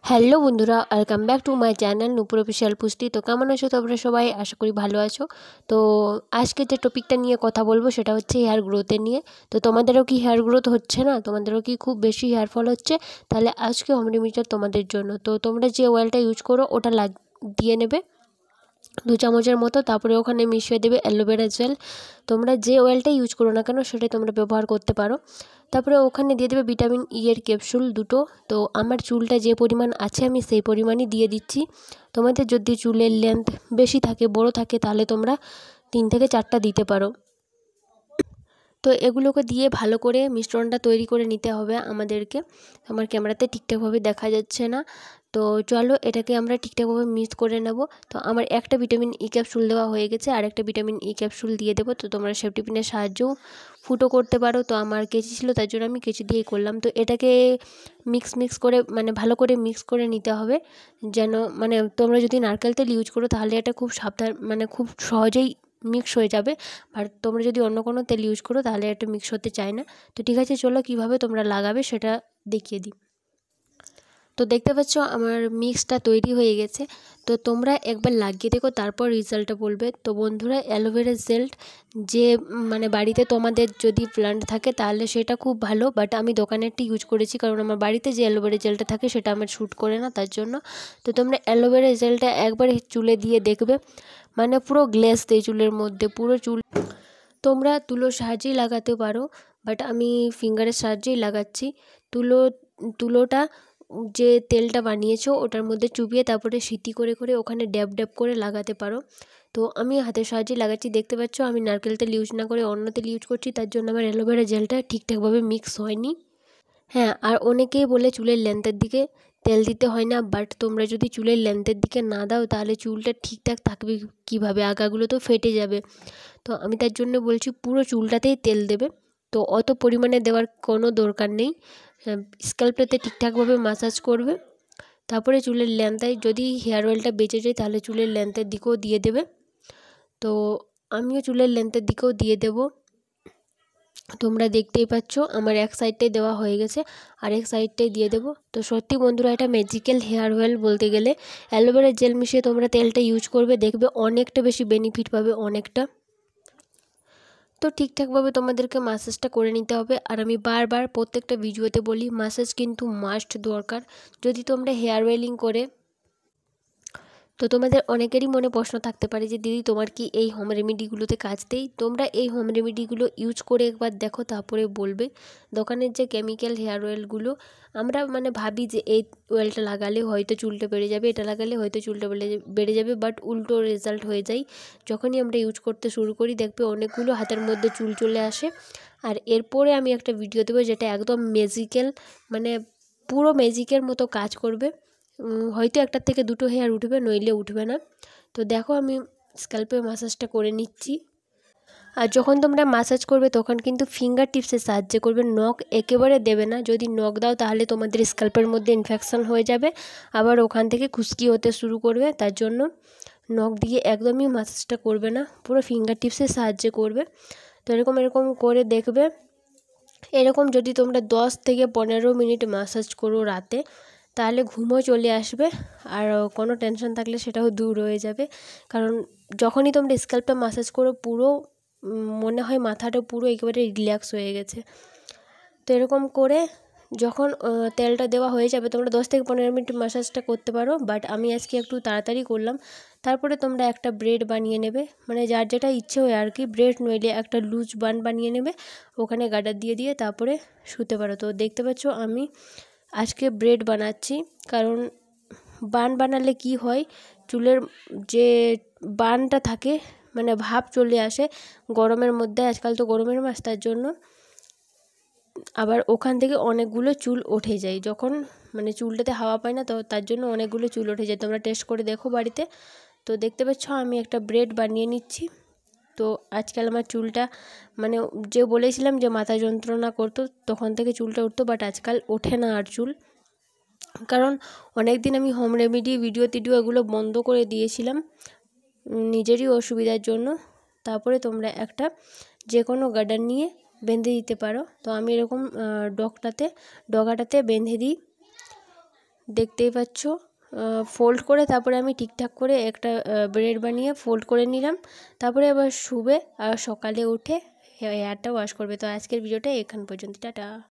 Hello বন্ধুরা, welcome back to my channel Nupur official পুষ্টি। তো কেমন আছো তোমরা সবাই? আশা করি ভালো আছো। তো আজকে যে টপিকটা নিয়ে কথা বলবো সেটা হচ্ছে হেয়ার গ্রোথের নিয়ে। তো তোমাদেরও কি হেয়ার গ্রোথ হচ্ছে না? তোমাদেরও কি খুব বেশি হেয়ার ফল হচ্ছে? তাহলে আজকে হোম রেমেডিটা তোমাদের জন্য। তো তোমরা যে অয়েলটা ইউজ করো ওটা দিয়ে নেবে 2 চামচের মতো। তারপরে ওখানে মিশিয়ে দেবে অ্যালোভেরা জেল। তোমরা যে অয়েলটা ইউজ করো না কেন সেটাই তোমরা ব্যবহার করতে পারো। তারপরে ওখানে দিয়ে দেবে ভিটামিন ই এর ক্যাপসুল 2টো। তো আমার চুলটা যে পরিমাণ আছে আমি সেই পরিমাণই দিয়ে দিচ্ছি। তোমাদের যদি চুলের লেন্থ বেশি থাকে, বড় থাকে, তাহলে তোমরা 3 থেকে 4টা দিতে পারো। তো এগুলোকে দিয়ে ভালো করে মিশ্রণটা তৈরি করে নিতে হবে আমাদেরকে। আমার ক্যামেরাতে ঠিকঠাকভাবে দেখা যাচ্ছে না। তো চলো এটাকে আমরা ঠিকঠাকভাবে মিক্স করে নেব। তো আমার একটা ভিটামিন ই ক্যাপসুল দেওয়া হয়ে গেছে, আর একটা ভিটামিন ই ক্যাপসুল দিয়ে দেবো। তো তোমরা সেফটি পিনের সাহায্যেও ফুটো করতে পারো। তো আমার কেচি ছিল তার জন্য আমি কেচি দিয়েই করলাম। তো এটাকে মিক্স করে ভালো করে মিক্স করে নিতে হবে, যেন তোমরা যদি নারকেল তেল ইউজ করো তাহলে এটা খুব খুব সহজেই মিক্স হয়ে যাবে। আর তোমরা যদি অন্য কোনো তেল ইউজ করো তাহলে এটা মিক্স হতে চায় না। তো ঠিক আছে, চলো কীভাবে তোমরা লাগাবে সেটা দেখিয়ে দিই। তো দেখতে পাচ্ছ আমার মিক্সটা তৈরি হয়ে গেছে। তো তোমরা একবার লাগিয়ে দেখো, তারপর রেজাল্টটা বলবে। তো বন্ধুরা, অ্যালোভেরা জেল যে বাড়িতে তোমাদের যদি প্ল্যান্ট থাকে তাহলে সেটা খুব ভালো, বাট আমি দোকানেরটি ইউজ করেছি কারণ আমার বাড়িতে যে অ্যালোভেরা জেলটা থাকে সেটা আমার শ্যুট করে না, তার জন্য। তো তোমরা অ্যালোভেরা জেলটা একবার চুলে দিয়ে দেখবে, পুরো গ্লেজ দেয় চুলের মধ্যে, পুরো চুল। তোমরা তুলোর সাহায্যেই লাগাতে পারো, বাট আমি ফিঙ্গারের সাহায্যেই লাগাচ্ছি। তুলোটা যে তেলটা বানিয়েছো ওটার মধ্যে চুবিয়ে তারপরে সিটি করে করে ওখানে ড্যাব ড্যাব করে লাগাতে পারো। তো আমি হাতের সাহায্যে লাগাচ্ছি। দেখতে পাচ্ছ আমি নারকেল তেল ইউজ না করে অন্য তেল ইউজ করছি, তার জন্য আমার অ্যালোভেরা জেলটা ঠিকঠাকভাবে মিক্স হয়নি। হ্যাঁ, আর অনেকেই বলে চুলের লেন্থের দিকে তেল দিতে হয় না, বাট তোমরা যদি চুলের লেন্থের দিকে না দাও তাহলে চুলটা ঠিকঠাক থাকবে কীভাবে? আগাগুলো তো ফেটে যাবে। তো আমি তার জন্য বলছি পুরো চুলটাতেই তেল দেবে। তো অত পরিমাণে দেওয়ার কোনো দরকার নেই। স্ক্যাল্পটাতে ঠিকঠাকভাবে ম্যাসাজ করবে। তারপরে চুলের লেন্থে যদি হেয়ার অয়েলটা বেঁচে যায় তাহলে চুলের লেন্থের দিকেও দিয়ে দেবে। তো আমিও চুলের লেন্থের দিকেও দিয়ে দেব। তোমরা দেখতেই পাচ্ছ আমার এক সাইডটাই দেওয়া হয়ে গেছে, আর এক সাইডটাই দিয়ে দেবো। তো সত্যি বন্ধুরা, এটা ম্যাজিক্যাল হেয়ার অয়েল বলতে গেলে। অ্যালোভেরা জেল মিশিয়ে তোমরা তেলটা ইউজ করবে, দেখবে অনেকটা বেশি বেনিফিট পাবে, অনেকটা। তো ঠিকঠাকভাবে তোমাদেরকে ম্যাসাজটা করে নিতে হবে। আর আমি বারবার প্রত্যেকটা ভিডিওতে বলি, ম্যাসাজ কিন্তু মাস্ট দরকার যদি তোমরা হেয়ার অয়েলিং করে। তো তোমাদের অনেকেরই মনে প্রশ্ন থাকতে পারে যে দিদি তোমার কি এই হোম রেমেডিগুলোতে কাজ দেয়? তোমরা এই হোম রেমেডিগুলো ইউজ করে একবার দেখো, তারপরে বলবে। দোকানের যে কেমিক্যাল হেয়ার অয়েলগুলো আমরা ভাবি যে এই অয়েলটা লাগালে হয়তো চুলটা বেড়ে যাবে, এটা লাগালে হয়তো চুলটা বেড়ে যাবে, বাট উল্টো রেজাল্ট হয়ে যায়। যখনই আমরা ইউজ করতে শুরু করি দেখবে অনেকগুলো হাতের মধ্যে চুল চলে আসে। আর এরপরে আমি একটা ভিডিও দেবো যেটা একদম ম্যাজিক্যাল, পুরো ম্যাজিকের মতো কাজ করবে। হয়তো একটার থেকে 2টো হেয়ার উঠবে, নইলে উঠবে না। তো দেখো আমি স্ক্যাল্পে ম্যাসাজটা করে নিচ্ছি। আর যখন তোমরা ম্যাসাজ করবে তখন কিন্তু ফিঙ্গার টিপসের সাহায্যে করবে, নখ একেবারে দেবে না। যদি নখ দাও তাহলে তোমাদের স্ক্যাল্পের মধ্যে ইনফেকশন হয়ে যাবে, আবার ওখান থেকে খুশকি হতে শুরু করবে। তার জন্য নখ দিয়ে একদমই ম্যাসাজটা করবে না, পুরো ফিঙ্গার টিপসের সাহায্যে করবে। তো এরকম করে দেখবে। এরকম যদি তোমরা 10 থেকে 15 মিনিট ম্যাসাজ করো রাতে, তাহলে ঘুমও চলে আসবে, আর কোনো টেনশন থাকলে সেটাও দূর হয়ে যাবে। কারণ যখনই তোমরা স্ক্যাল্পটা ম্যাসাজ করো পুরো মনে হয় মাথাটা পুরো একেবারে রিল্যাক্স হয়ে গেছে। তো এরকম করে যখন তেলটা দেওয়া হয়ে যাবে তোমরা 10 থেকে 15 মিনিট ম্যাসাজটা করতে পারো, বাট আমি আজকে একটু তাড়াতাড়ি করলাম। তারপরে তোমরা একটা ব্রেড বানিয়ে নেবে, যার যেটা ইচ্ছে হয় আর কি। ব্রেড নইলে একটা লুজ বান বানিয়ে নেবে, ওখানে গার্ডার দিয়ে তারপরে শুতে পারো। তো দেখতে পাচ্ছ আমি আজকে ব্রেড বানাচ্ছি, কারণ বান বানালে কি হয়, চুলের যে বানটা থাকে ভাব চলে আসে গরমের মধ্যে। আজকাল তো গরমের মাস, তার জন্য আবার ওখান থেকে অনেকগুলো চুল উঠে যায় যখন চুলটাতে হাওয়া পায় না, তো তার জন্য অনেকগুলো চুল উঠে যায়। তোমরা টেস্ট করে দেখো বাড়িতে। তো দেখতে পাচ্ছ আমি একটা ব্রেড বানিয়ে নিচ্ছি। তো আজকাল আমার চুলটা যে বলেছিলাম যে মাথা যন্ত্রণা করতো তখন থেকে চুলটা উঠতো, বাট আজকাল ওঠে না আর চুল। কারণ অনেক দিন আমি হোম রেমেডি ভিডিও এগুলো বন্ধ করে দিয়েছিলাম নিজেরই অসুবিধার জন্য। তারপরে তোমরা একটা যে কোনো গার্ডার নিয়ে বেঁধে দিতে পারো। তো আমি এরকম ডগাটাতে বেঁধে দিই। দেখতেই পাচ্ছ ফোল্ড করে তারপরে আমি ঠিকঠাক করে একটা ব্রেড বানিয়ে ফোল্ড করে নিলাম। তারপরে আবার শুবে আর সকালে উঠে হেয়ারটা ওয়াশ করবে। তো আজকের ভিডিওটা এখান পর্যন্ত, টাটা।